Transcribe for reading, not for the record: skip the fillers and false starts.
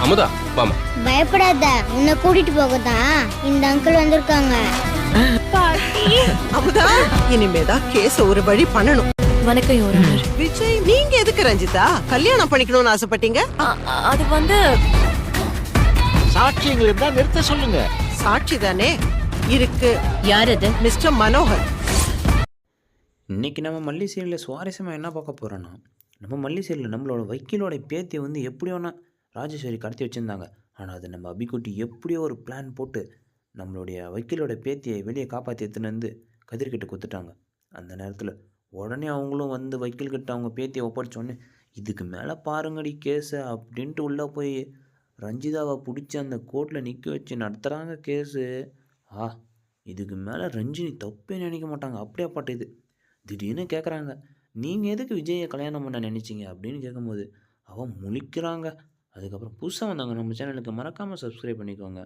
அமுதா வாமா. பயப்படாத, உன்னை கூட்டிட்டு போகத்தான் இந்த அங்கிள் வந்திருக்காங்க. அமுதா, இனிமேதான் கேஸ ஒரு வழி பண்ணணும். வணக்கம் யுவர் ஆனர். விஜய், நீங்க எதுக்கு ரஞ்சிதா கல்யாணம் பண்ணிக்கணும்னு ஆசைப்பட்டீங்க? அது வந்து சாட்சியங்கள் இருந்தா நிறுத்த சொல்லுங்க. சாட்சி தானே இருக்கு. யார் அது? மிஸ்டர் மனோகர். இன்றைக்கி நம்ம மல்லி சீரியலில் சுவாரஸ்யமாக என்ன பார்க்க போகிறோன்னா, நம்ம மல்லி சீரியலில் நம்மளோட வக்கீலோட பேத்தியை வந்து எப்படியோனா ராஜேஸ்வரி கடத்தி வச்சுருந்தாங்க. ஆனால் அது நம்ம அபிக்குட்டி எப்படியோ ஒரு பிளான் போட்டு நம்மளுடைய வக்கீலோட பேத்தியை வெளியே காப்பாற்றி எடுத்துன்னு வந்து கதிர்கிட்ட கொடுத்துட்டாங்க. அந்த நேரத்தில் உடனே அவங்களும் வந்து வக்கீல்கிட்ட அவங்க பேத்தியை ஒப்படைச்சோடனே, இதுக்கு மேலே பாருங்கடி கேஸை அப்படின்ட்டு உள்ளே போய் ரஞ்சிதாவை பிடிச்சி அந்த கோர்ட்டில் நிற்க வச்சு நடத்துகிறாங்க கேஸு. இதுக்கு மேலே ரஞ்சினி தப்பே நினைக்க மாட்டாங்க. அப்படியாப்பட்ட இது திடீர்னு கேட்குறாங்க, நீங்கள் எதுக்கு விஜயை கல்யாணம் பண்ண நினச்சிங்க அப்படின்னு கேட்கும்போது அவன் முழிக்கிறாங்க. அதுக்கப்புறம் புதுசாக வந்தாங்க நம்ம சேனலுக்கு மறக்காமல் சப்ஸ்கிரைப் பண்ணிக்கோங்க.